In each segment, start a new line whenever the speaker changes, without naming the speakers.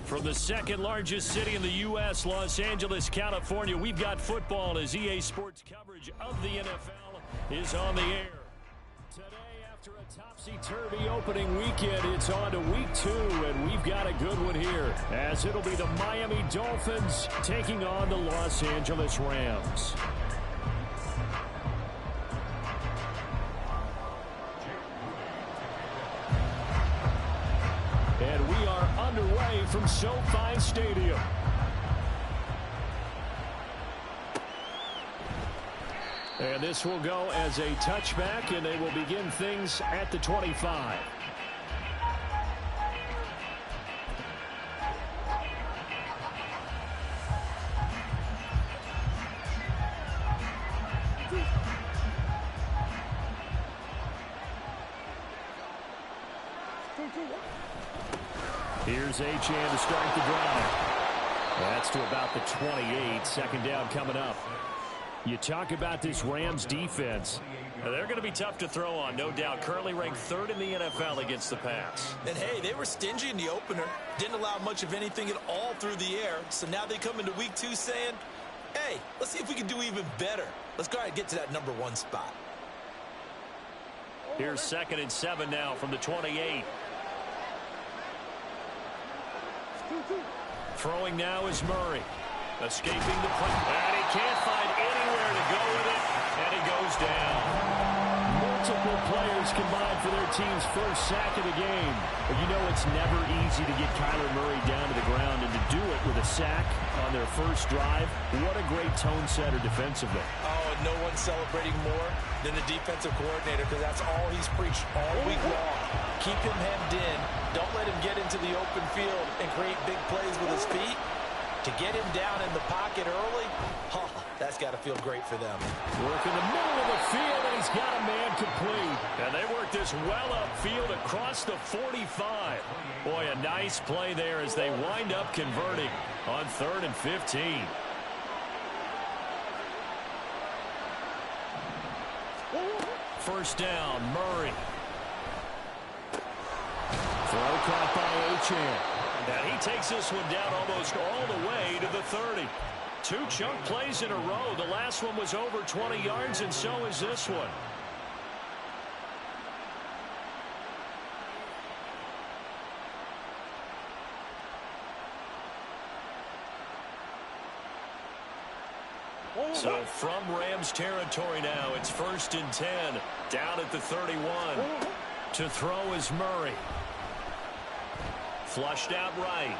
From the second largest city in the U.S., Los Angeles, California, we've got football as EA Sports coverage of the NFL is on the air. Today, after a topsy-turvy opening weekend, it's on to week 2, and we've got a good one here, as it'll be the Miami Dolphins taking on the Los Angeles Rams. And we are underway from SoFi Stadium. And this will go as a touchback, and they will begin things at the 25. Here's Achane to start the drive. That's to about the 28. Second down coming up. You talk about this Rams defense. They're going to be tough to throw on, no doubt. Currently ranked 3rd in the NFL against the pass.
And, hey, they were stingy in the opener. Didn't allow much of anything at all through the air. So now they come into week 2 saying, hey, let's see if we can do even better. Let's go ahead and get to that number 1 spot.
Here's 2nd and 7 now from the 28. Throwing now is Murray. Escaping the play. And he can't find anywhere to go with it. And he goes down. Multiple players combined for their team's first sack of the game. But you know it's never easy to get Kyler Murray down to the ground. And to do it with a sack on their first drive, what a great tone setter defensively.
Oh, and no one's celebrating more than the defensive coordinator, because that's all he's preached all week long. Keep him hemmed in. Don't let him get into the open field and create big plays with his feet. To get him down in the pocket early, that's got to feel great for them.
Work in the middle of the field, and he's got a man complete. And they work this well upfield across the 45. Boy, a nice play there as they wind up converting on 3rd and 15. First down, Murray. Throw caught by Achane. And he takes this one down almost all the way to the 30. 2 chunk plays in a row. The last one was over 20 yards, and so is this one. So from Rams territory now, it's 1st and 10, down at the 31. To throw is Murray. Flushed out right.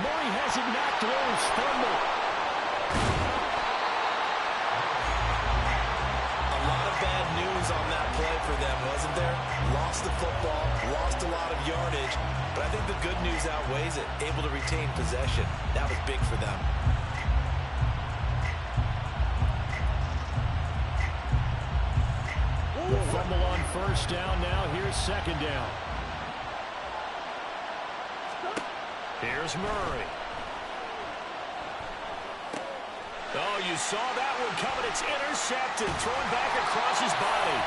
Murray has it knocked loose. Fumble.
A lot of bad news on that play for them, wasn't there? Lost the football, lost a lot of yardage, but I think the good news outweighs it. Able to retain possession. That was big for them.
The fumble on first down now. Here's 2nd down. Here's Murray. Oh, you saw that one coming. It's intercepted. Thrown back across his body.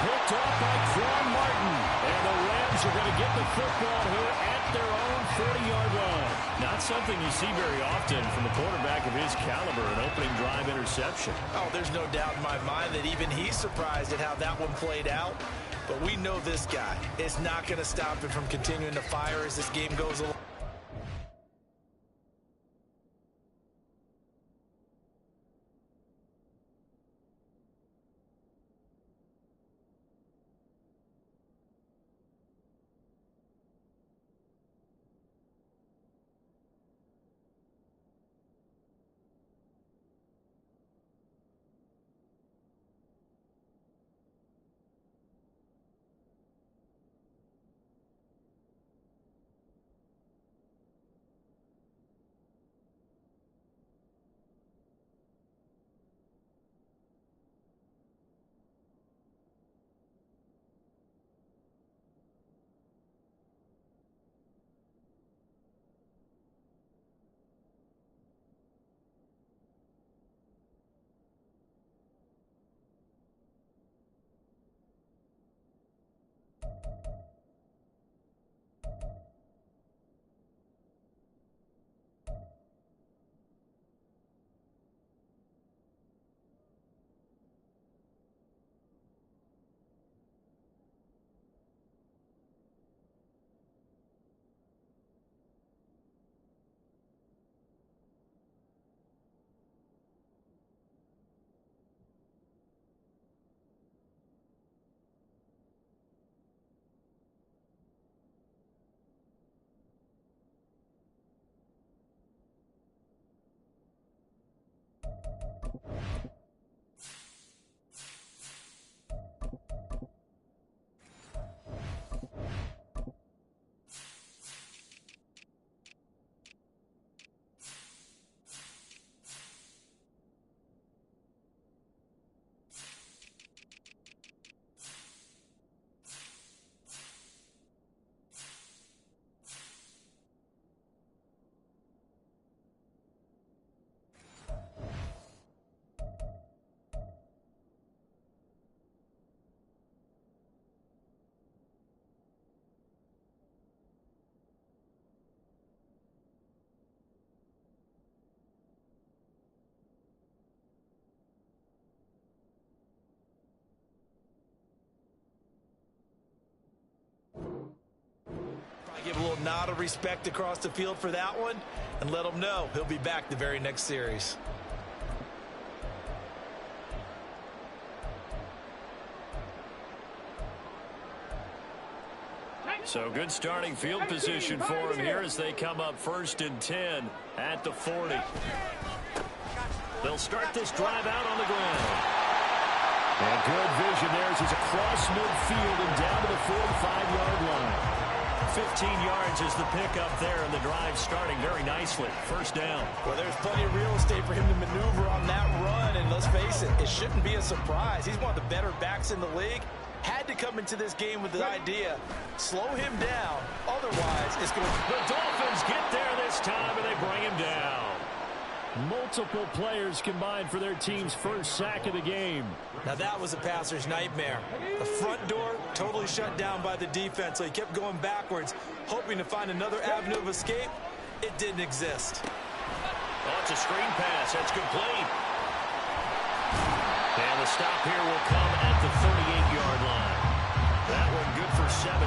Picked off by Quan Martin. And the Rams are going to get the football here at their own 40-yard line. Not something you see very often from a quarterback of his caliber, an opening drive interception.
Oh, there's no doubt in my mind that even he's surprised at how that one played out. But we know this guy is not going to stop him from continuing to fire as this game goes along. little nod of respect across the field for that one, and let him know he'll be back the very next series.
So good starting field position for him here as they come up 1st and 10 at the 40. They'll start this drive out on the ground. And good vision there as he's across midfield and down to the 45-yard line. 15 yards is the pickup there, and the drive starting very nicely. 1st down.
Well, there's plenty of real estate for him to maneuver on that run, and let's face it, it shouldn't be a surprise. He's one of the better backs in the league. Had to come into this game with the idea, slow him down. Otherwise, it's going to...
The Dolphins get there this time, and they bring him down. Multiple players combined for their team's first sack of the game.
Now that was a passer's nightmare. The front door totally shut down by the defense, so he kept going backwards, hoping to find another avenue of escape. It didn't exist.
Oh, it's a screen pass. That's complete. And the stop here will come at the 38-yard line. That one good for 17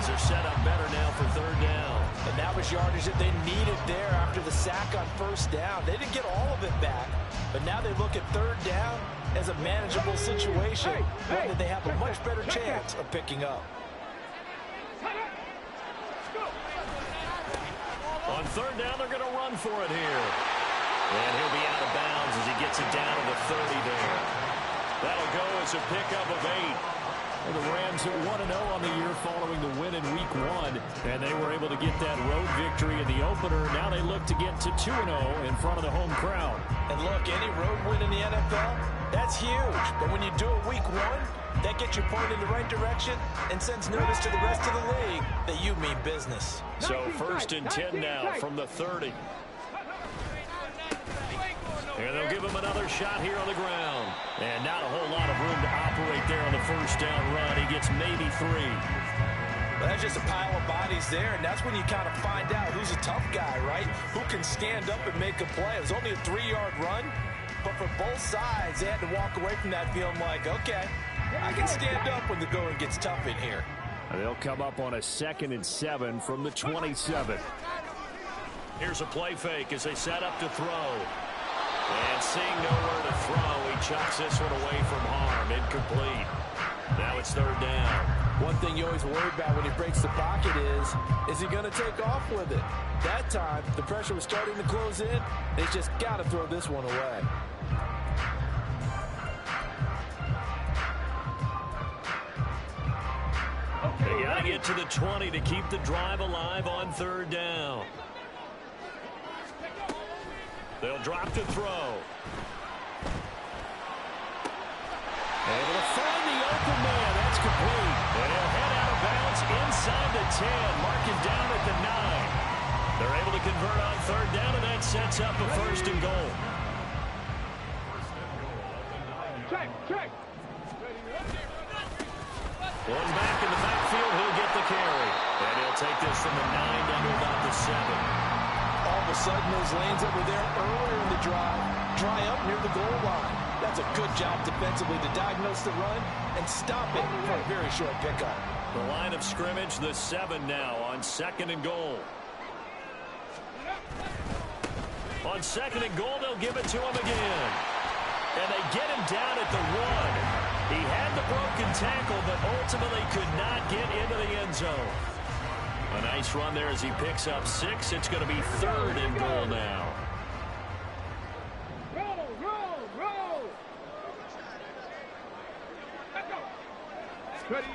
as they're set up better now for 3rd down.
And that was yardage that they needed there after the sack on 1st down. They didn't get all of it back, but now they look at 3rd down as a manageable situation, one that they have a much better chance of picking up.
On 3rd down, they're going to run for it here. And he'll be out of bounds as he gets it down to the 30 there. That'll go as a pickup of 8. And the Rams are 1-0 on the year following the win in Week 1. And they were able to get that road victory in the opener. Now they look to get to 2-0 in front of the home crowd.
And look, any road win in the NFL, that's huge. But when you do it Week 1, that gets you pointed in the right direction and sends notice to the rest of the league that you mean business.
So 1st and 10 now from the 30. And they'll give him another shot here on the ground. And not a whole lot of room to operate there on the 1st down run. He gets maybe 3.
Well, that's just a pile of bodies there, and that's when you kind of find out who's a tough guy, right? Who can stand up and make a play. It was only a 3-yard run, but for both sides, they had to walk away from that feeling like, okay, I can stand up when the going gets tough in here.
And they'll come up on a 2nd and 7 from the 27. Here's a play fake as they set up to throw. And seeing nowhere to throw, he chucks this one away from harm. Incomplete. Now it's 3rd down.
One thing you always worry about when he breaks the pocket is he going to take off with it? That time, the pressure was starting to close in. They just got to throw this one away.
They got to get to the 20 to keep the drive alive on 3rd down. They'll drop to throw. Able to find the open man. That's complete. And he'll head out of bounds inside the 10, marking down at the 9. They're able to convert on 3rd down, and that sets up a 1st and goal.
Check.
One back in the backfield, he'll get the carry. And he'll take this from the 9 down to about the 7.
All of a sudden, those lanes that were there earlier in the drive dry up near the goal line. That's a good job defensively to diagnose the run and stop it for a very short pickup.
The line of scrimmage, the 7 now on 2nd and goal. On 2nd and goal, they'll give it to him again. And they get him down at the 1. He had the broken tackle, but ultimately could not get into the end zone. A nice run there as he picks up 6. It's going to be 3rd and goal now.
Roll. Let's go. Ready.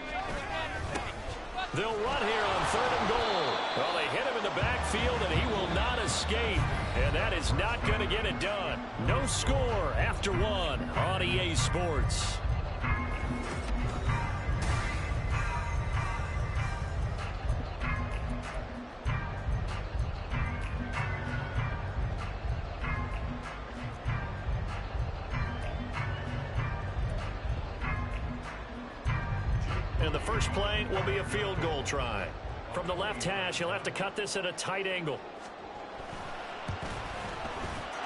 They'll run here on 3rd and goal. Well, they hit him in the backfield, and he will not escape. And that is not going to get it done. No score after 1 on EA Sports. And the first play will be a field goal try. From the left hash, he'll have to cut this at a tight angle.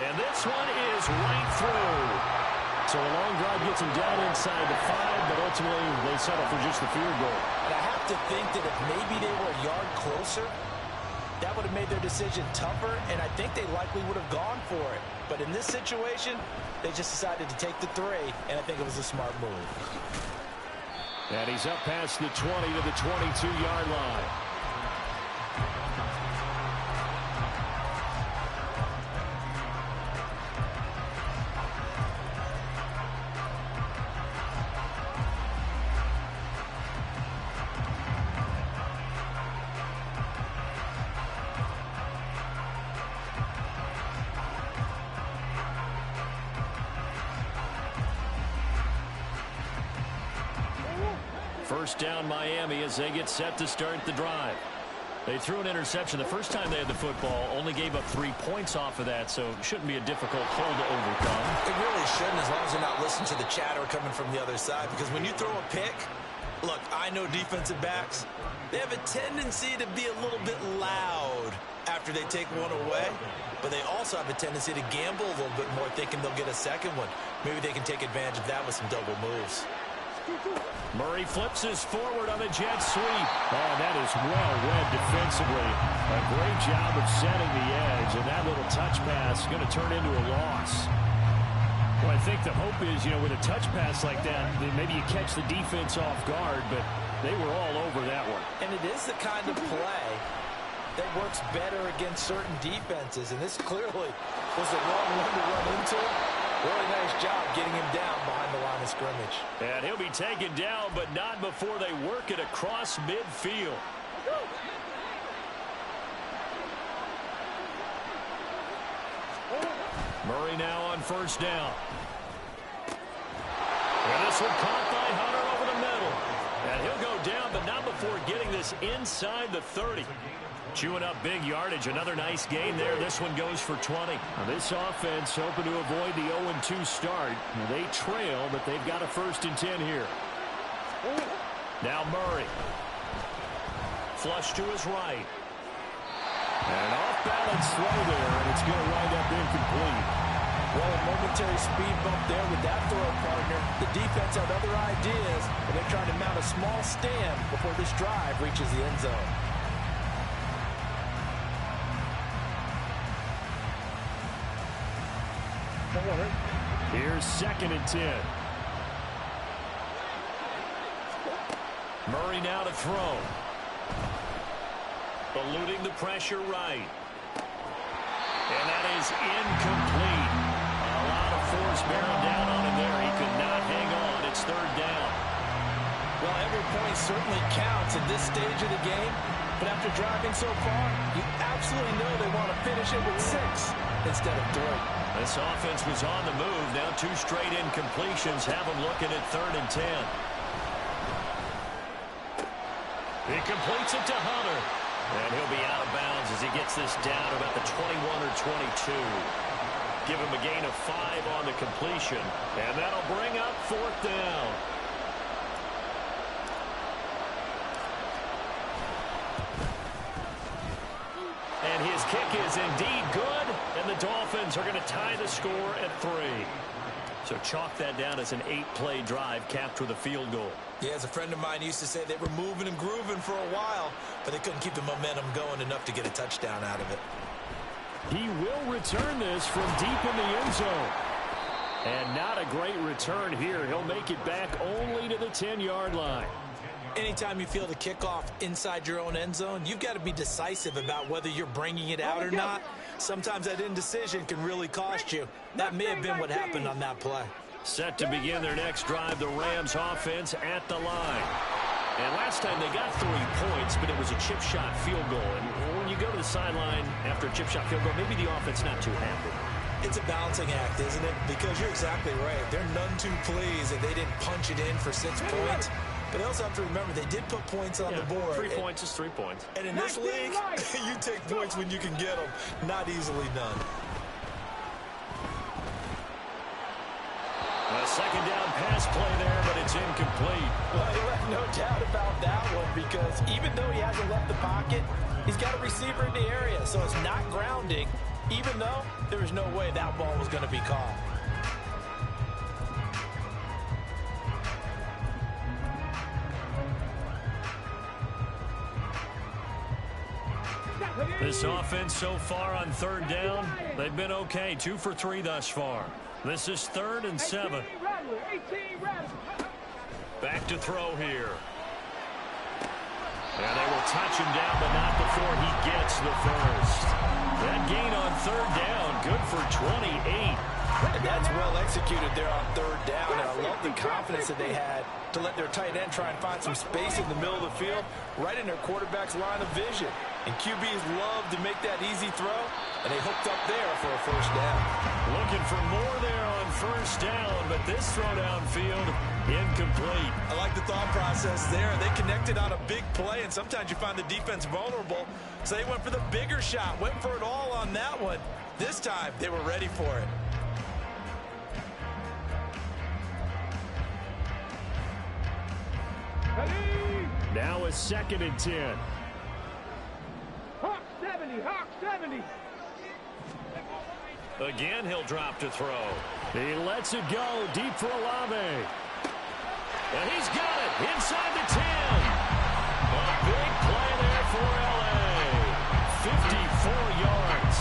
And this one is right through. So a long drive gets him down inside the 5, but ultimately they settle for just the field goal.
And I have to think that if maybe they were a yard closer, that would have made their decision tougher, and I think they likely would have gone for it. But in this situation, they just decided to take the 3, and I think it was a smart move.
And he's up past the 20 to the 22-yard line. First down Miami as they get set to start the drive. They threw an interception the first time they had the football, only gave up 3 points off of that, so it shouldn't be a difficult hole to overcome.
It really shouldn't, as long as they're not listening to the chatter coming from the other side, because when you throw a pick, look, I know defensive backs, they have a tendency to be a little bit loud after they take one away, but they also have a tendency to gamble a little bit more, thinking they'll get a second one. Maybe they can take advantage of that with some double moves.
Murray flips his forward on the jet sweep. Oh, that is well read defensively. A great job of setting the edge, and that little touch pass is going to turn into a loss. Well, I think the hope is, with a touch pass like that, maybe you catch the defense off guard, but they were all over that one.
And it is the kind of play that works better against certain defenses, and this clearly was the wrong one to run into. Really nice job getting him down behind the line of scrimmage.
And he'll be taken down, but not before they work it across midfield. Murray now on first down. And this one caught by Hunter over the middle. And he'll go down, but not before getting this inside the 30. Chewing up big yardage. Another nice gain there. This one goes for 20. Now this offense hoping to avoid the 0-2 start. Now they trail, but they've got a 1st and 10 here. Now Murray. Flush to his right. And off-balance throw there, and it's going to wind up incomplete.
Well, a momentary speed bump there with that throw partner. The defense had other ideas, and they're trying to mount a small stand before this drive reaches the end zone.
Here's 2nd and 10. Murray now to throw. Eluding the pressure right. And that is incomplete. A lot of force bearing down on him there. He could not hang on. It's 3rd down.
Well, every point certainly counts at this stage of the game. But after driving so far, you absolutely know they want to finish it with 6 instead of 3.
This offense was on the move. Now 2 straight incompletions have them looking at 3rd and 10. He completes it to Hunter. And he'll be out of bounds as he gets this down about the 21 or 22. Give him a gain of 5 on the completion. And that'll bring up 4th down. And his kick is indeed good, and the Dolphins are going to tie the score at 3. So chalk that down as an 8-play drive capped with a field goal.
Yeah, as a friend of mine used to say, they were moving and grooving for a while, but they couldn't keep the momentum going enough to get a touchdown out of it.
He will return this from deep in the end zone. And not a great return here. He'll make it back only to the 10-yard line.
Anytime you feel the kickoff inside your own end zone, you've got to be decisive about whether you're bringing it out or not. Sometimes that indecision can really cost you. That may have been what happened on that play.
Set to begin their next drive, the Rams offense at the line. And last time they got 3 points, but it was a chip shot field goal. And when you go to the sideline after a chip shot field goal, maybe the offense not too happy.
It's a balancing act, isn't it? Because you're exactly right. They're none too pleased that they didn't punch it in for 6 points. But they also have to remember they did put points on the board.
3 points is 3 points.
And in this league, you take points when you can get them. Not easily done.
A 2nd down pass play there, but it's incomplete.
Well, he left no doubt about that one, because even though he hasn't left the pocket, he's got a receiver in the area, so it's not grounding, even though there was no way that ball was going to be caught.
This offense so far on third down, they've been okay. 2 for 3 thus far. This is 3rd and 7. Back to throw here. And they will touch him down, but not before he gets the first. That gain on third down, good for 28.
And that's well executed there on third down. And I love the confidence that they had to let their tight end try and find some space in the middle of the field, right in their quarterback's line of vision. And QBs love to make that easy throw, and they hooked up there for a first down.
Looking for more there on first down, but this throw downfield incomplete.
I like the thought process there. They connected on a big play, and sometimes you find the defense vulnerable. So they went for the bigger shot, went for it all on that one. This time, they were ready for it.
Now a 2nd and 10.
Hawk 70, Hawk 70.
Again, he'll drop to throw. He lets it go deep for Olave. And he's got it inside the 10. A big play there for L.A. 54 yards.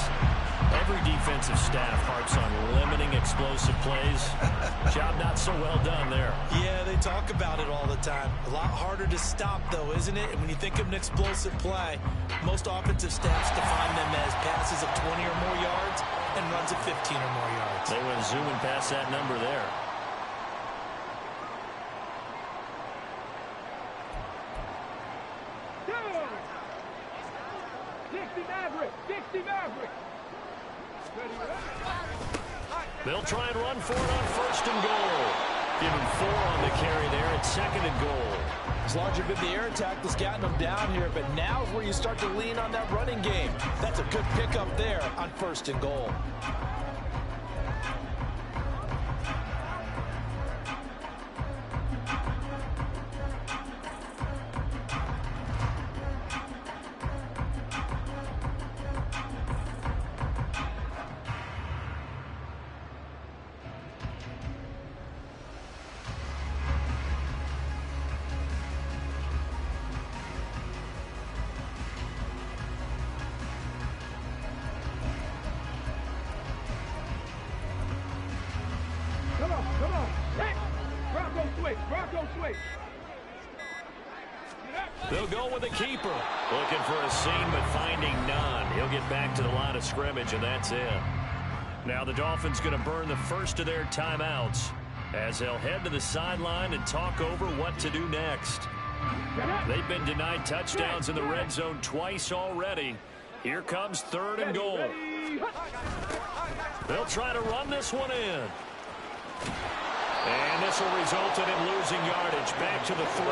Every defensive staff harps on limiting explosive plays. Job not so well done there.
Yeah, they talk about it all the time. A lot harder to stop, though, isn't it? And when you think of an explosive play, most offensive staffs define them as passes of 20 or more yards and runs of 15 or more yards.
They went zooming past that number there.
Dixie Maverick.
They'll try and run for it on 1st and goal. Give him 4 on the carry there at 2nd and goal.
It's largely been the air attack that's gotten them down here, but now is where you start to lean on that running game. That's a good pickup there on 1st and goal.
Come on. Hey, Bronco switch.
They'll go with the keeper. Looking for a seam, but finding none. He'll get back to the line of scrimmage, and that's it. Now the Dolphins going to burn the first of their timeouts as they'll head to the sideline and talk over what to do next. They've been denied touchdowns in the red zone twice already. Here comes 3rd and goal. They'll try to run this one in. And this will result in him losing yardage back to the 3.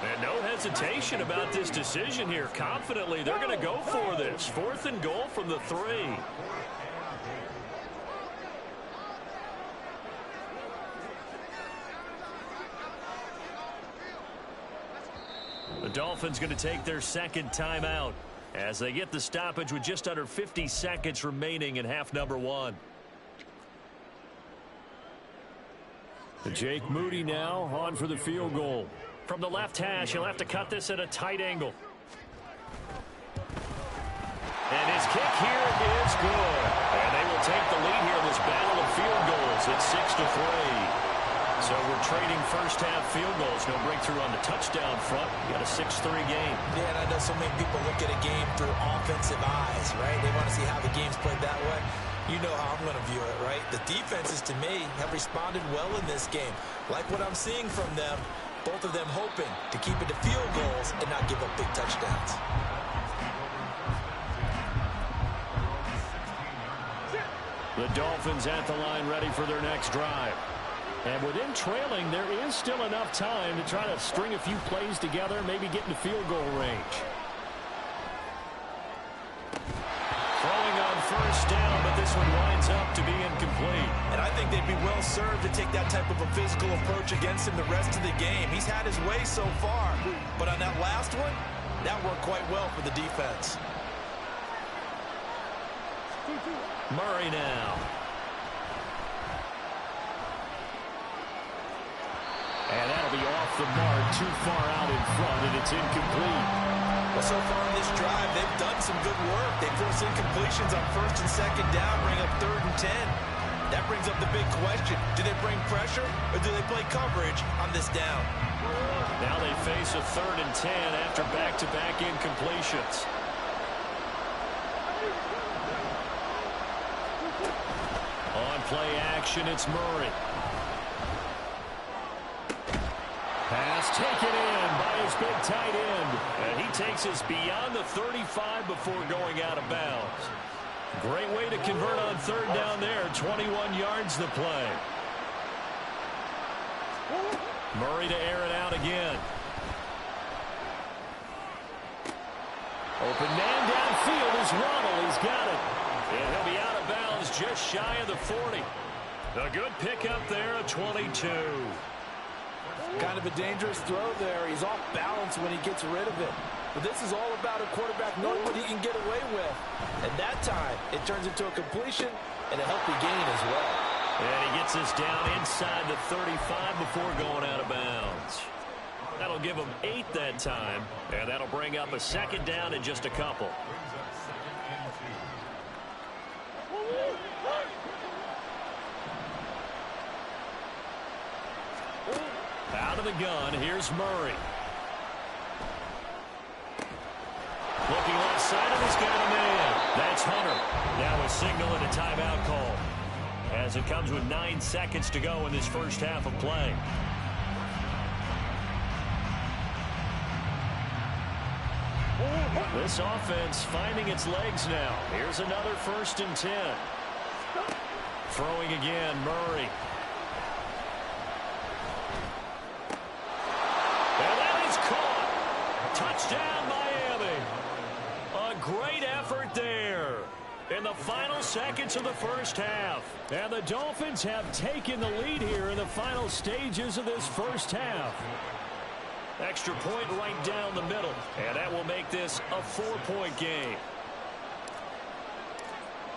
And no hesitation about this decision here. Confidently, they're going to go for this. 4th and goal from the 3. The Dolphins going to take their 2nd timeout as they get the stoppage with just under 50 seconds remaining in half number 1. Jake Moody now on for the field goal. From the left hash, he'll have to cut this at a tight angle. And his kick here is good. And they will take the lead here in this battle of field goals at 6-3. So we're trading first half field goals. No breakthrough on the touchdown front. You got a 6-3 game.
Yeah, and I know so many people look at a game through offensive eyes, right? They want to see how the game's played that way. You know how I'm going to view it, right? The defenses, to me, have responded well in this game. Like what I'm seeing from them, both of them hoping to keep it to field goals and not give up big touchdowns.
The Dolphins at the line ready for their next drive. And within trailing, there is still enough time to try to string a few plays together, maybe get into field goal range. Throwing on first down, but this one winds up to be incomplete.
And I think they'd be well served to take that type of a physical approach against him the rest of the game. He's had his way so far, but on that last one, that worked quite well for the defense.
Murray now. And that'll be off the mark, too far out in front, and it's incomplete.
Well, so far in this drive, they've done some good work. They force incompletions on 1st and 2nd down, bring up 3rd and 10. That brings up the big question. Do they bring pressure or do they play coverage on this down?
Now they face a 3rd and 10 after back-to-back incompletions. On play action, it's Murray. Pass taken in by his big tight end. And he takes us beyond the 35 before going out of bounds. Great way to convert on 3rd down there. 21 yards the play. Murray to air it out again. Open man downfield is Waddle. He's got it. And he'll be out of bounds just shy of the 40. A good pickup there, a 22.
Kind of a dangerous throw there. He's off balance when he gets rid of it. But this is all about a quarterback knowing what he can get away with. And that time, it turns into a completion and a healthy gain as well.
And he gets us down inside the 35 before going out of bounds. That'll give him 8 that time. And that'll bring up a 2nd down in just a couple. Out of the gun, here's Murray. Looking left side, and he's got a man. That's Hunter. Now a signal and a timeout call, as it comes with 9 seconds to go in this first half of play. This offense finding its legs now. Here's another 1st and 10. Throwing again, Murray. And that is caught. Touchdown, Miami. A great effort there in the final seconds of the first half. And the Dolphins have taken the lead here in the final stages of this first half. Extra point right down the middle. And that will make this a 4-point game.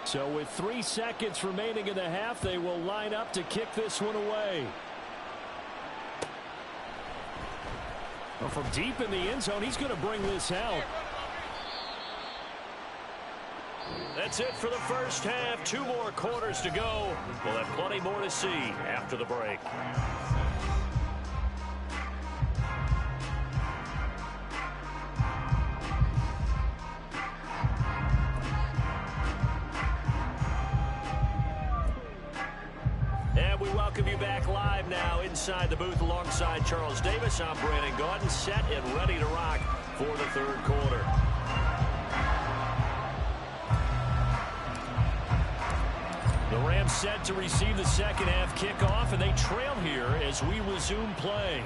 So with 3 seconds remaining in the half, they will line up to kick this one away. Well, from deep in the end zone, he's going to bring this out. That's it for the first half. 2 more quarters to go. We'll have plenty more to see after the break. And we welcome you back live now inside the booth alongside Charles Davis. I'm Brandon Gaudin, set and ready to rock for the 3rd quarter. The Rams set to receive the second half kickoff, and they trail here as we resume play.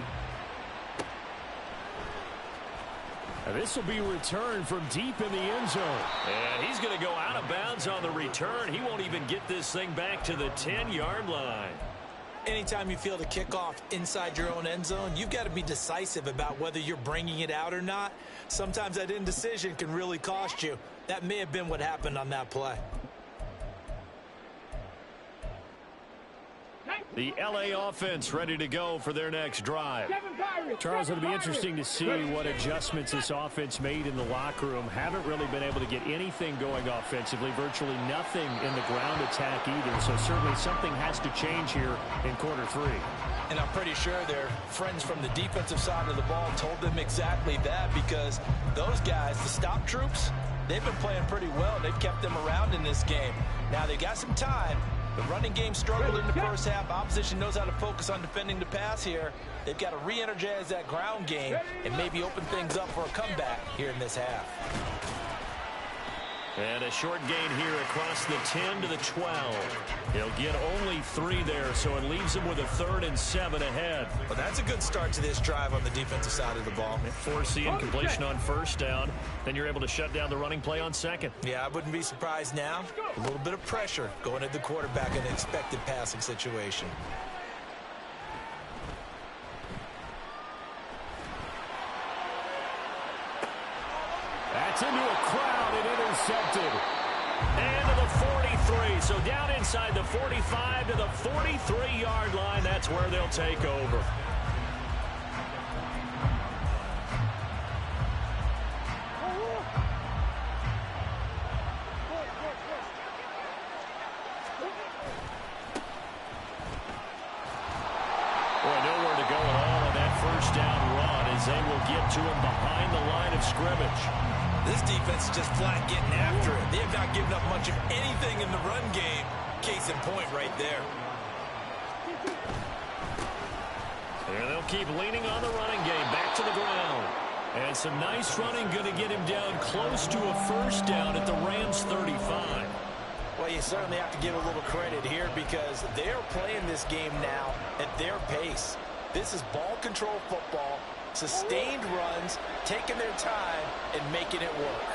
And this will be returned from deep in the end zone. And he's going to go out of bounds on the return. He won't even get this thing back to the 10-yard line.
Anytime you feel the kickoff inside your own end zone, you've got to be decisive about whether you're bringing it out or not. Sometimes that indecision can really cost you. That may have been what happened on that play.
The L.A. offense ready to go for their next drive. Charles, it'll be interesting to see what adjustments this offense made in the locker room. Haven't really been able to get anything going offensively, virtually nothing in the ground attack either. So certainly something has to change here in quarter 3.
And I'm pretty sure their friends from the defensive side of the ball told them exactly that, because those guys, the stop troops, they've been playing pretty well. They've kept them around in this game. Now they got some time. The running game struggled in the first half. Opposition knows how to focus on defending the pass here. They've got to re-energize that ground game and maybe open things up for a comeback here in this half.
And a short gain here across the 10 to the 12. He'll get only 3 there, so it leaves him with a 3rd and 7 ahead.
Well, that's a good start to this drive on the defensive side of the ball.
Force the incompletion on 1st down. Then you're able to shut down the running play on 2nd.
Yeah, I wouldn't be surprised now. A little bit of pressure going at the quarterback in an expected passing situation.
That's into a crowd and intercepted. And to the 43. So down inside the 45 to the 43-yard line. That's where they'll take over. as they will get to him behind the line of scrimmage.
This defense is just flat getting after it. They have not given up much of anything in the run game. Case in point right there.
And they'll keep leaning on the running game. Back to the ground. And some nice running going to get him down close to a first down at the Rams' 35.
Well, you certainly have to give a little credit here because they're playing this game now at their pace. This is ball control football, sustained runs, taking their time and making it work.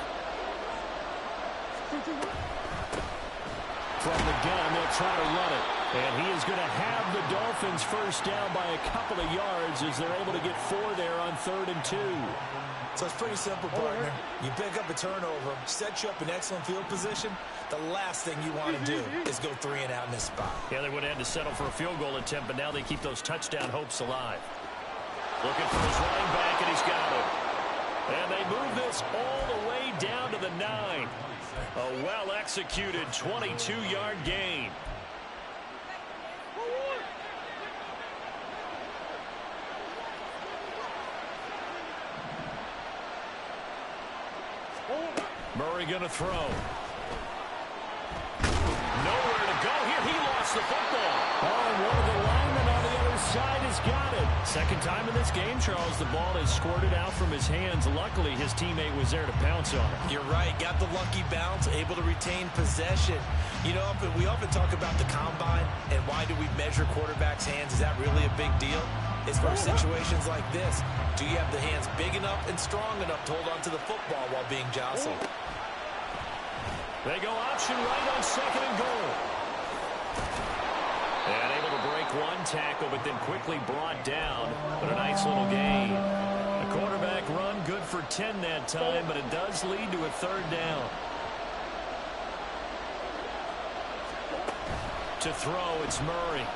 From the gun, they'll try to run it. And he is going to have the Dolphins first down by a couple of yards as they're able to get 4 there on 3rd and 2.
So it's pretty simple, partner. You pick up a turnover, set you up in excellent field position. The last thing you want to do is go 3 and out in this spot.
Yeah, they would have had to settle for a field goal attempt, but now they keep those touchdown hopes alive. Looking for his running back, and he's got it. And they move this all the way down to the 9. A well-executed 22-yard gain. Murray going to throw. Nowhere to go here. He lost the football. Oh, and one of the linemen on the other side has got it. Second time in this game, Charles, the ball is squirted out from his hands. Luckily, his teammate was there to pounce on it.
You're right. Got the lucky bounce, able to retain possession. You know, we often talk about the combine and why do we measure quarterbacks' hands. Is that really a big deal? It's for situations like this. Do you have the hands big enough and strong enough to hold on to the football while being jostled?
They go option right on 2nd and goal. And able to break one tackle, but then quickly brought down. But a nice little gain. A quarterback run, good for 10 that time, but it does lead to a 3rd down. To throw, it's Murray.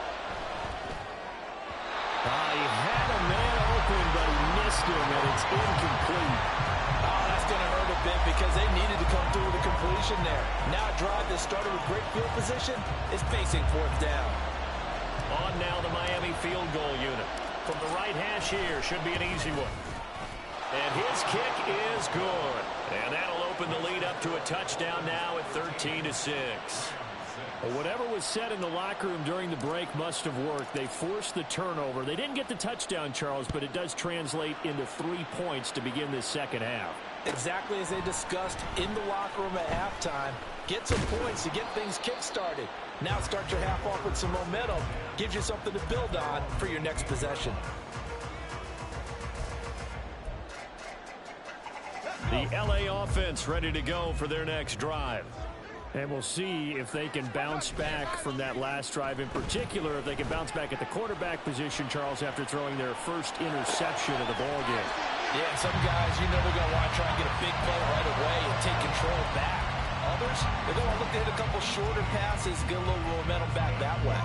He had a man open, but he missed him, and it's incomplete.
Oh, that's going to hurt a bit because they needed to come through with a completion there. Now a drive that started with great field position is facing 4th down.
On now the Miami field goal unit. From the right hash here, should be an easy one. And his kick is good. And that'll open the lead up to a touchdown now at 13-6. Well, whatever was said in the locker room during the break must have worked. They forced the turnover. They didn't get the touchdown, Charles, but it does translate into 3 points to begin this second half.
Exactly as they discussed in the locker room at halftime. Get some points to get things kick-started. Now start your half off with some momentum. Gives you something to build on for your next possession.
The LA offense ready to go for their next drive. And we'll see if they can bounce back from that last drive. In particular, if they can bounce back at the quarterback position, Charles, after throwing their first interception of the ballgame.
Yeah, some guys, you know, they're going to want to try and get a big play right away and take control back. Others, they're going to look to hit a couple shorter passes, get a little momentum back that way.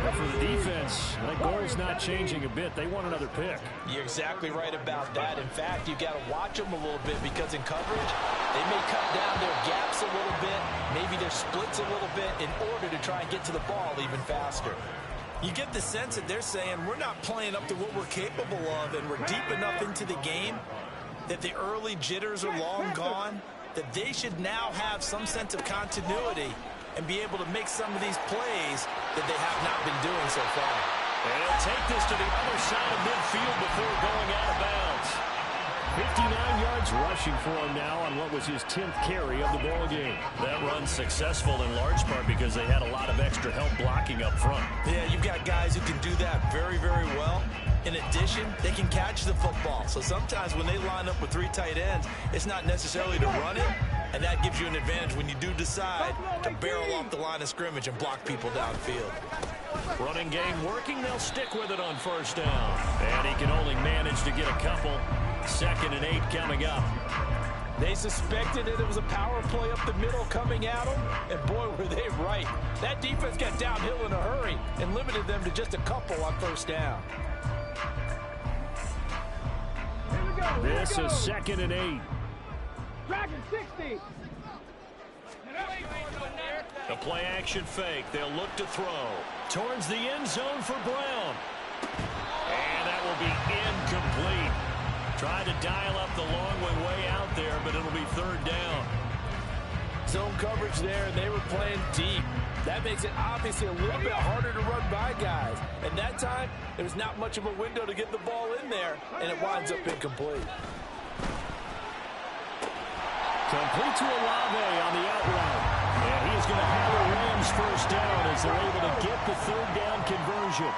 But for the defense, that goal's not changing a bit. They want another pick.
You're exactly right about that. In fact, you've got to watch them a little bit because in coverage, they may cut down their gaps a little bit, maybe their splits a little bit in order to try and get to the ball even faster. You get the sense that they're saying we're not playing up to what we're capable of and we're deep enough into the game that the early jitters are long gone, that they should now have some sense of continuity and be able to make some of these plays that they have not been doing so far.
And he'll take this to the other side of midfield before going out of bounds. 59 yards rushing for him now on what was his 10th carry of the ball game. That run's successful in large part because they had a lot of extra help blocking up front.
Yeah, you've got guys who can do that very, very well. In addition, they can catch the football. So sometimes when they line up with 3 tight ends, it's not necessarily to run it, and that gives you an advantage when you do decide to barrel off the line of scrimmage and block people downfield.
Running game working, they'll stick with it on first down. And he can only manage to get a couple. 2nd and 8 coming up.
They suspected that it was a power play up the middle coming at them, and boy, were they right. That defense got downhill in a hurry and limited them to just a couple on first down.
This is 2nd and 8.
Dragon 60.
The play action fake. They'll look to throw. Towards the end zone for Brown. And that will be incomplete. Tried to dial up the long way out there, but it'll be third down.
Zone coverage there, and they were playing deep. That makes it obviously a little bit harder to run by guys. And that time, there's not much of a window to get the ball in there, and it winds up incomplete.
Complete to Olave on the out route. And he's going to have the Rams first down as they're able to get the third down conversion.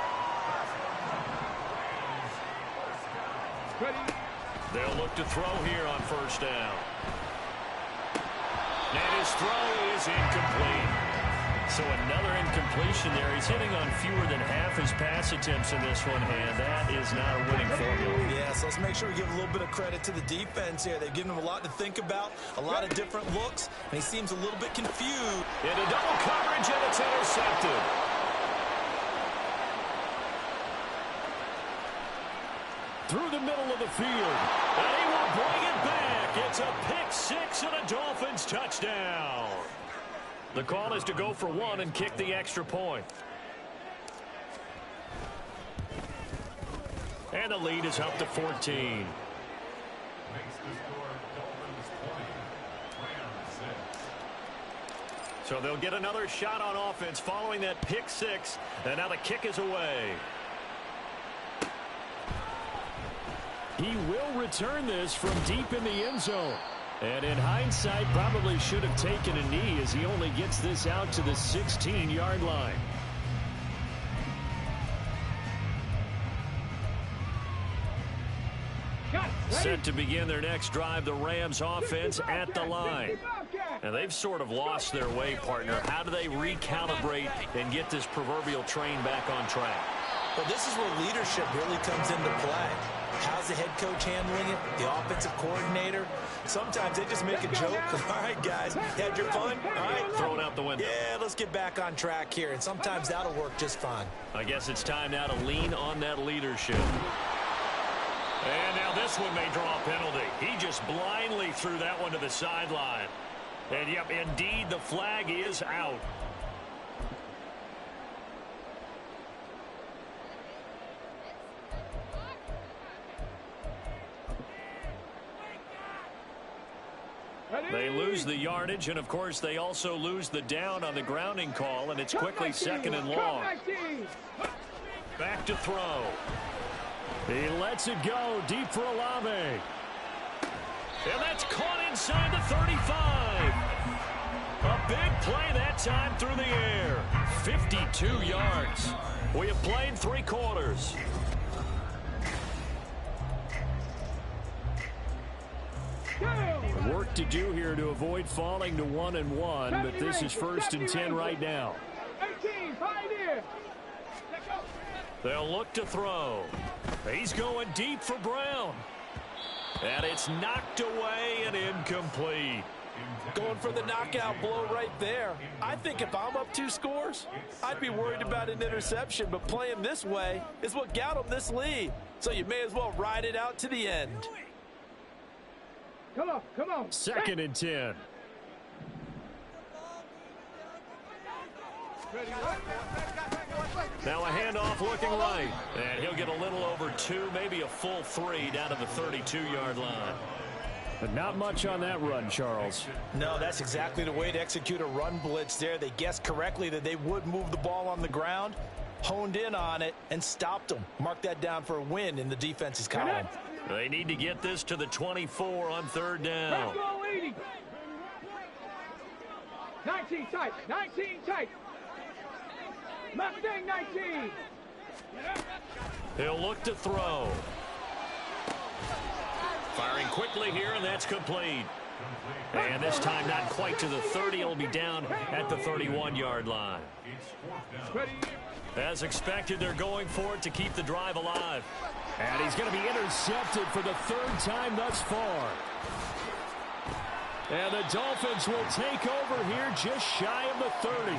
They'll look to throw here on first down. And his throw is incomplete. So another incompletion there. He's hitting on fewer than half his pass attempts in this one, and that is not a winning formula.
Yeah, so let's make sure we give a little bit of credit to the defense here. They've given him a lot to think about, a lot of different looks, and he seems a little bit confused.
Into double coverage, and it's intercepted. Through the middle of the field, and he will bring it back. It's a pick six and a Dolphins touchdown. The call is to go for one and kick the extra point. And the lead is up to 14. So they'll get another shot on offense following that pick six, and now the kick is away. He will return this from deep in the end zone. And in hindsight, probably should have taken a knee as he only gets this out to the 16-yard line. Set to begin their next drive, the Rams offense at the line. And they've sort of lost their way, partner. How do they recalibrate and get this proverbial train back on track?
Well, this is where leadership really comes into play. How's the head coach handling it? The offensive coordinator? Sometimes they just make a joke. All right, guys, had your fun? All right.
Throw it out the window.
Yeah, let's get back on track here. And sometimes that'll work just fine.
I guess it's time now to lean on that leadership. And now this one may draw a penalty. He just blindly threw that one to the sideline. And, yep, indeed, the flag is out. They lose the yardage, and, of course, they also lose the down on the grounding call, and it's quickly second and long. Back to throw. He lets it go deep for Olave. And that's caught inside the 35. A big play that time through the air. 52 yards. We have played 3 quarters. Work to do here to avoid falling to 1-1, but this is 1st and 10 right now. They'll look to throw. He's going deep for Brown. And it's knocked away and incomplete.
Going for the knockout blow right there. I think if I'm up 2 scores, I'd be worried about an interception, but playing this way is what got them this lead. So you may as well ride it out to the end.
Come on, come on.
2nd and 10. Now a handoff looking right. And he'll get a little over 2, maybe a full 3 down to the 32-yard line. But not much on that run, Charles.
No, that's exactly the way to execute a run blitz there. They guessed correctly that they would move the ball on the ground, honed in on it, and stopped them. Mark that down for a win in the defense's column.
They need to get this to the 24 on 3rd down.
19 tight, 19 tight. Mustang 19.
He'll look to throw. Firing quickly here, and that's complete. And this time not quite to the 30. He'll be down at the 31-yard line. As expected, they're going for it to keep the drive alive. And he's going to be intercepted for the 3rd time thus far. And the Dolphins will take over here just shy of the 30.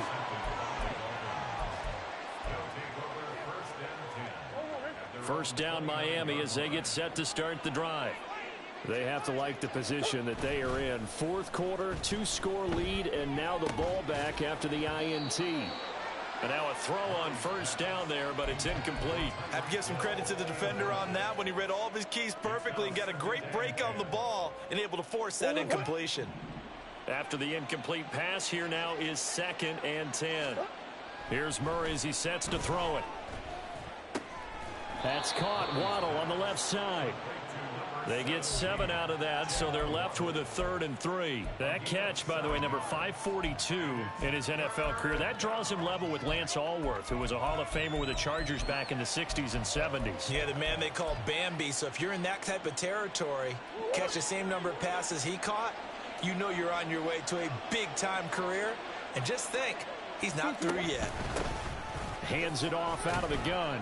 First down Miami as they get set to start the drive. They have to like the position that they are in. 4th quarter, 2-score lead, and now the ball back after the INT. And now a throw on first down there, but it's incomplete.
I have to give some credit to the defender on that when he read all of his keys perfectly and got a great break on the ball and able to force that incompletion.
After the incomplete pass, here now is 2nd and 10. Here's Murray as he sets to throw it. That's caught. Waddle on the left side. They get 7 out of that, so they're left with a 3rd and 3. That catch, by the way, number 542 in his NFL career. That draws him level with Lance Allworth, who was a Hall of Famer with the Chargers back in the 60s and 70s.
Yeah, the man they call Bambi. So if you're in that type of territory, catch the same number of passes he caught, you know you're on your way to a big-time career. And just think, he's not through yet.
Hands it off out of the gun.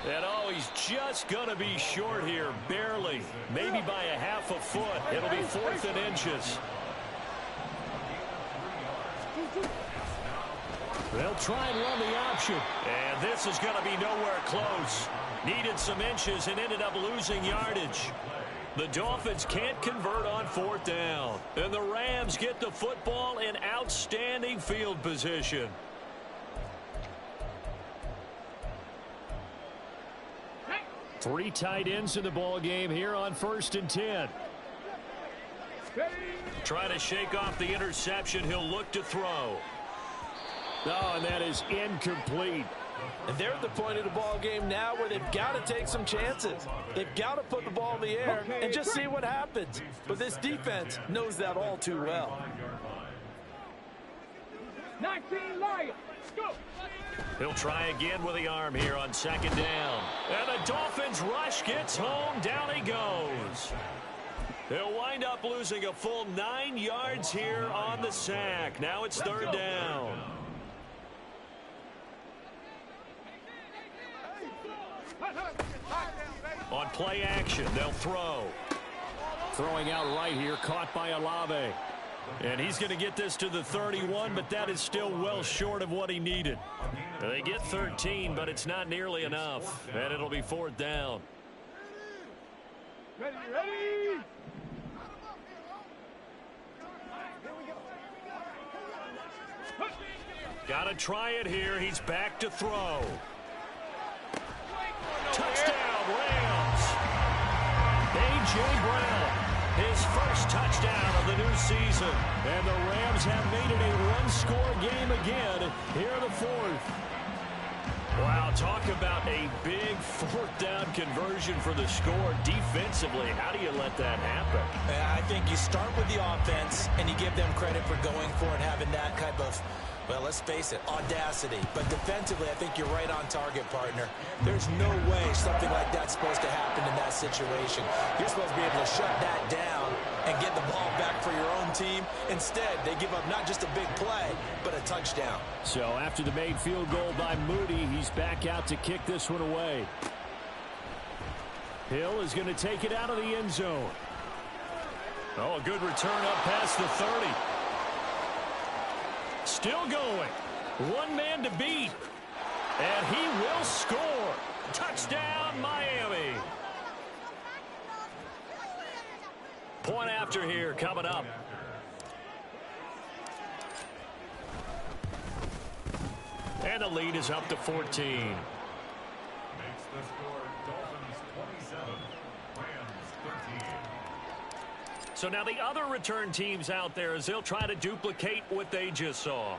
And oh, he's just going to be short here, barely. Maybe by a half a foot. It'll be 4th and inches. They'll try and run the option. And this is going to be nowhere close. Needed some inches and ended up losing yardage. The Dolphins can't convert on 4th down. And the Rams get the football in outstanding field position. Three tight ends in the ball game here on 1st and 10. Trying to shake off the interception. He'll look to throw. Oh, and that is incomplete.
And they're at the point of the ball game now where they've got to take some chances. They've got to put the ball in the air and just see what happens. But this defense knows that all too well.
19 Lions, go!
He'll try again with the arm here on 2nd down. And the Dolphins rush gets home. Down he goes. He'll wind up losing a full 9 yards here on the sack. Now it's 3rd down. On play action, they'll throw. Throwing out right here, caught by Olave. And he's going to get this to the 31, but that is still well short of what he needed. They get 13, but it's not nearly enough. And it'll be 4th down.
Ready, ready!
Got to try it here. He's back to throw. Touchdown, Rams. A.J. Brown. His first touchdown of the new season. And the Rams have made it a one-score game again here in the 4th. Wow, talk about a big 4th down conversion for the score. Defensively, how do you let that happen?
I think you start with the offense and you give them credit for going for it, having that type of, well, let's face it, audacity. But defensively, I think you're right on target, partner. There's no way something like that's supposed to happen in that situation. You're supposed to be able to shut that down and get the ball back for your own team. Instead, they give up not just a big play, but a touchdown.
So after the made field goal by Moody, he's back out to kick this one away. Hill is going to take it out of the end zone. Oh, a good return up past the 30. Still going. One man to beat. And he will score. Touchdown, Miami. Point after here coming up. And the lead is up to 14.
Makes the score Dolphins 27, Rams 13.
So now the other return teams out there as they'll try to duplicate what they just saw.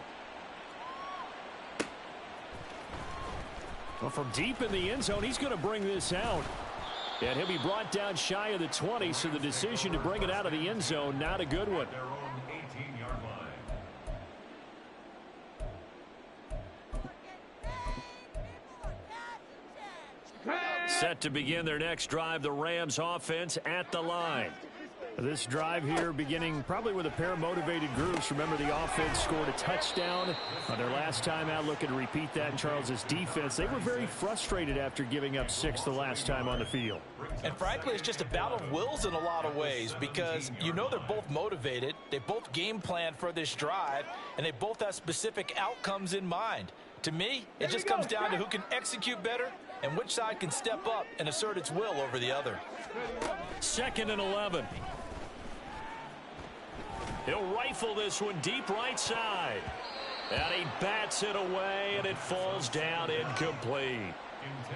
Well, from deep in the end zone, he's going to bring this out. And he'll be brought down shy of the 20, so the decision to bring it out of the end zone, not a good one.
Their own 18-yard line.
Set to begin their next drive, the Rams offense at the line. This drive here beginning probably with a pair of motivated groups. Remember, the offense scored a touchdown on their last time out. Looking to repeat that in Charles's defense. They were very frustrated after giving up 6 the last time on the field.
And frankly, it's just a battle of wills in a lot of ways because you know they're both motivated. They both game plan for this drive, and they both have specific outcomes in mind. To me, it just comes down to who can execute better and which side can step up and assert its will over the other.
2nd and 11. He'll rifle this one deep right side. And he bats it away, and it falls down incomplete.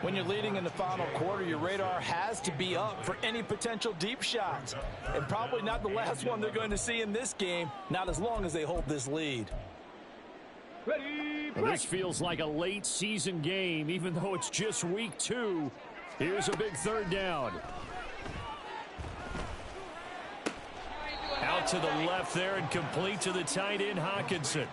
When you're leading in the final quarter, your radar has to be up for any potential deep shots. And probably not the last one they're going to see in this game, not as long as they hold this lead.
Ready,
Well, this feels like a late season game, even though it's just week 2. Here's a big third down. Out to the left there and complete to the tight end, Hawkinson.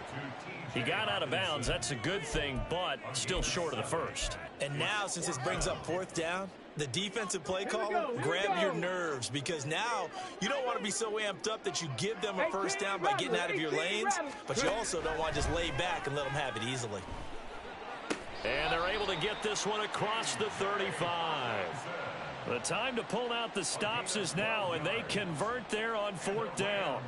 He got out of bounds. That's a good thing, but still short of the first.
And now, since this brings up fourth down, the defensive play caller, grab your nerves, because now you don't want to be so amped up that you give them a first down by getting out of your lanes, but you also don't want to just lay back and let them have it easily.
And they're able to get this one across the 35. The time to pull out the stops is now, and they convert there on fourth down.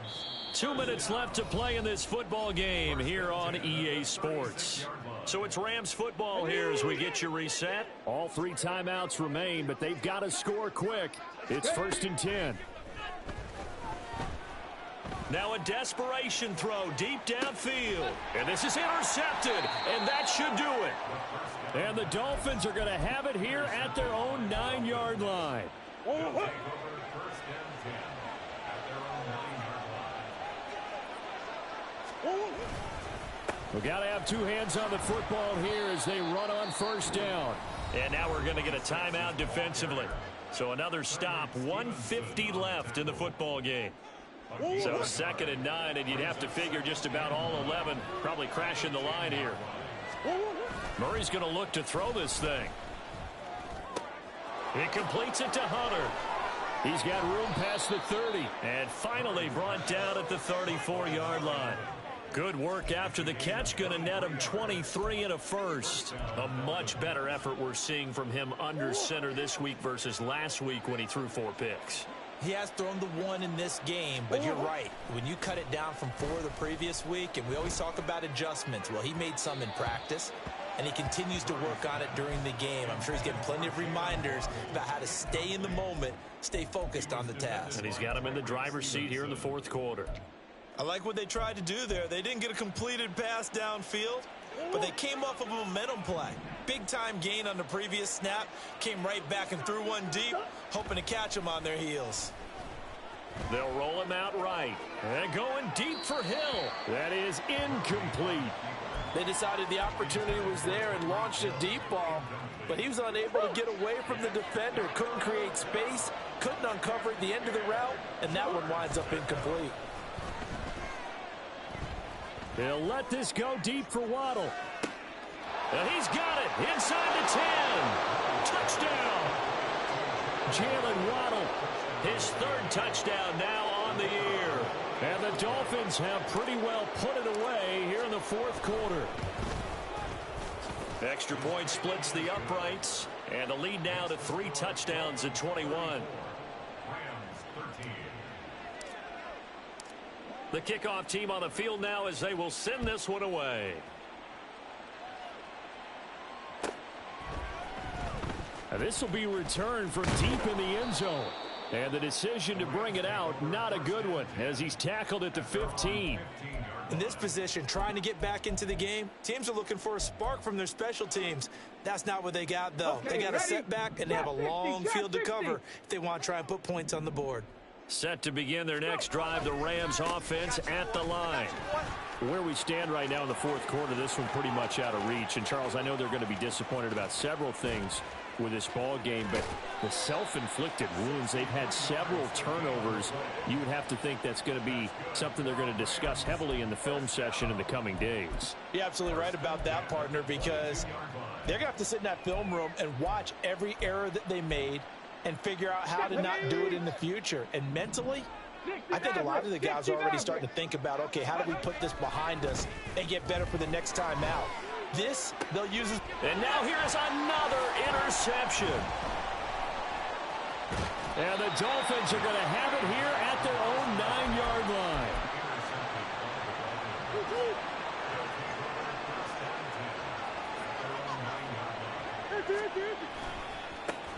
2 minutes left to play in this football game here on EA Sports. So it's Rams football here as we get you reset. All 3 timeouts remain, but they've got to score quick. It's 1st and 10. Now a desperation throw deep downfield. And this is intercepted, and that should do it. And the Dolphins are going to have it here at their own 9-yard line. We've got to have 2 hands on the football here as they run on first down. And now we're going to get a timeout defensively. So another stop, 1:50 left in the football game. So 2nd and 9, and you'd have to figure just about all 11 probably crashing the line here. Murray's going to look to throw this thing. He completes it to Hunter. He's got room past the 30, and finally brought down at the 34-yard line. Good work after the catch, going to net him 23 and a first. A much better effort we're seeing from him under center this week versus last week when he threw 4 picks.
He has thrown the 1 in this game, but you're right. When you cut it down from 4 the previous week, and we always talk about adjustments, well, he made some in practice, and he continues to work on it during the game. I'm sure he's getting plenty of reminders about how to stay in the moment, stay focused on the task.
And he's got him in the driver's seat here in the 4th quarter.
I like what they tried to do there. They didn't get a completed pass downfield, but they came off of a momentum play. Big-time gain on the previous snap, came right back and threw one deep, hoping to catch them on their heels.
They'll roll him out right. And going deep for Hill. That is incomplete.
They decided the opportunity was there and launched a deep ball, but he was unable to get away from the defender, couldn't create space, couldn't uncover at the end of the route, and that one winds up incomplete.
They'll let this go deep for Waddle. And he's got it inside the 10. Touchdown. Jalen Waddle, his 3rd touchdown now on the year. And the Dolphins have pretty well put it away here in the 4th quarter. Extra point splits the uprights. And the lead now to 3 touchdowns at 21. The kickoff team on the field now as they will send this one away. And this will be returned from deep in the end zone. And the decision to bring it out, not a good one, as he's tackled at the 15.
In this position, trying to get back into the game, teams are looking for a spark from their special teams. That's not what they got, though. They got a setback, and they have a long field to cover if they want to try and put points on the board.
Set to begin their next drive, the Rams offense at the line. Where we stand right now in the 4th quarter, this one pretty much out of reach. And, Charles, I know they're going to be disappointed about several things with this ball game, but the self-inflicted wounds, they've had several turnovers. You would have to think that's going to be something they're going to discuss heavily in the film session in the coming days.
You're absolutely right about that, partner, because they're going to have to sit in that film room and watch every error that they made and figure out how to not do it in the future. And mentally, I think a lot of the guys are already starting to think about, okay, how do we put this behind us and get better for the next time out? This, they'll use it.
And now here's another interception. And the Dolphins are going to have it here at their own 9-yard line.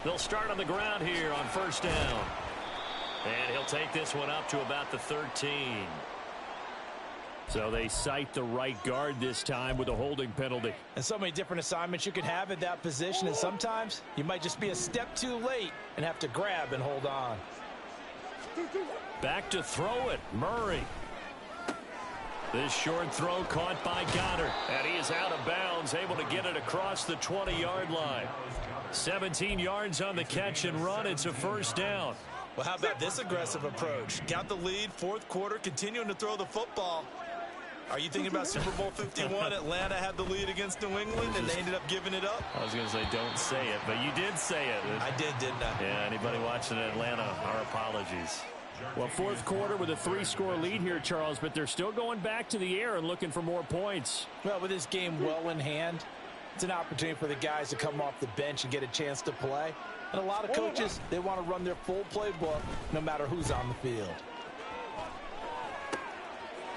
They'll start on the ground here on first down. And he'll take this one up to about the 13. So they cite the right guard this time with a holding penalty.
And so many different assignments you could have at that position, and sometimes you might just be a step too late and have to grab and hold on.
Back to throw it, Murray. This short throw caught by Goddard, and he is out of bounds, able to get it across the 20-yard line. 17 yards on the catch and run. It's a first down.
Well, how about this aggressive approach? Got the lead, fourth quarter, continuing to throw the football. Are you thinking about Super Bowl 51? Atlanta had the lead against New England, and they ended up giving it up?
I was going to say don't say it, but you did say it.
I did, didn't I?
Yeah, anybody watching Atlanta, our apologies. Well, fourth quarter with a 3-score lead here, Charles, but they're still going back to the air and looking for more points.
Well, with this game well in hand, it's an opportunity for the guys to come off the bench and get a chance to play. And a lot of coaches, they want to run their full playbook no matter who's on the field.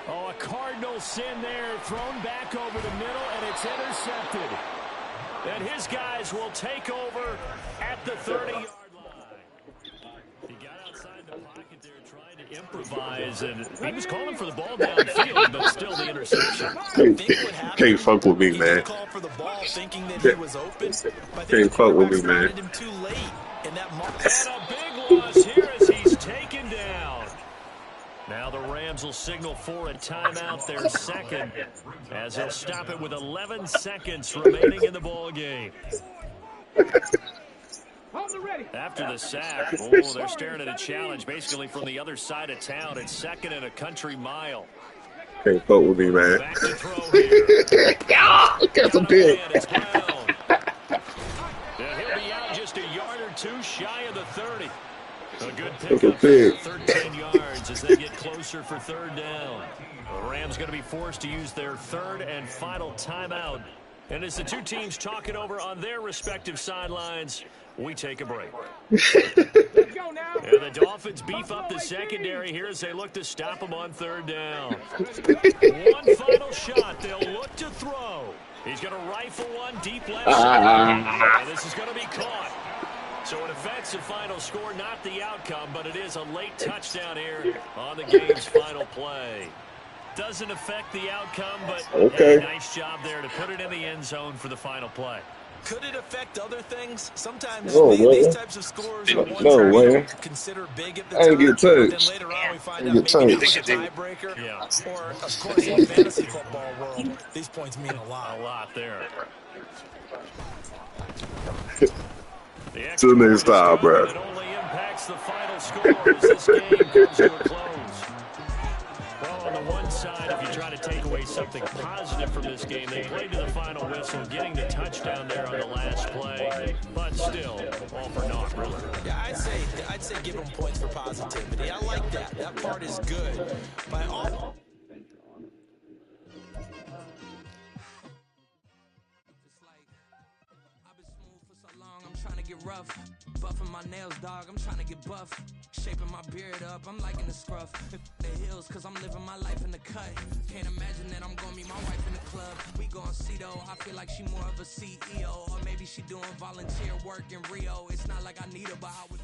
Oh, a Cardinal sin there, thrown back over the middle, and it's intercepted. And his guys will take over at the 30-yard line. He got outside the pocket there trying to improvise, and he was calling for the ball downfield, but still the interception.
Can't fuck with me, man.
Call for the ball thinking that he was open.
Can't fuck with me, man.
Him too late in that moment.
And a big loss here as he's taken down. Now the Rams will signal for a timeout, their second, as they'll stop it with 11 seconds remaining in the ball game. After the sack, they're staring at a challenge basically from the other side of town. It's second and a country mile.
Can't fuck with me, man.
Back to throw here.
Got some pick.
He'll be out just a yard or two shy of the 30. A good
That's a
pickup,
pick.
13 yards as they get closer for third down. The Rams going to be forced to use their third and final timeout. And as the two teams talk it over on their respective sidelines, we take a break. And the Dolphins beef up the secondary here as they look to stop them on third down. One final shot. They'll look to throw. He's going to rifle one deep left side. And this is going to be caught. So it affects the final score, not the outcome, but it is a late touchdown here on the game's final play. Doesn't affect the outcome, but
okay.
Nice job there to put it in the end zone for the final play.
Could it affect other things? Sometimes
these
types of scores are ones
no
we
way.
don't consider big at the
I ain't
time.
get touched.
Then later on we find
I
out
ain't
maybe
get
it was a
touched.
tiebreaker.
Yeah.
Or, of course, in the fantasy football world, these points mean a lot.
A lot there.
Till next time, bro.
It only impacts the final score as this game comes to a close. Well, on the one side, if you try to take away something positive from this game, they played to the final whistle, getting the touchdown there on the last play, but still, all for naught, really.
Yeah, I'd say give them points for positivity. I like that. That part is good. By all.
Rough, buffing my nails, dog. I'm trying to get buff. Shaping my beard up, I'm liking the scruff. The hills, cause I'm living my life in the cut. Can't imagine that I'm gonna meet my wife in the club. We gon' see though, I feel like she more of a CEO. Or maybe she doing volunteer work in Rio. It's not like I need her, but I would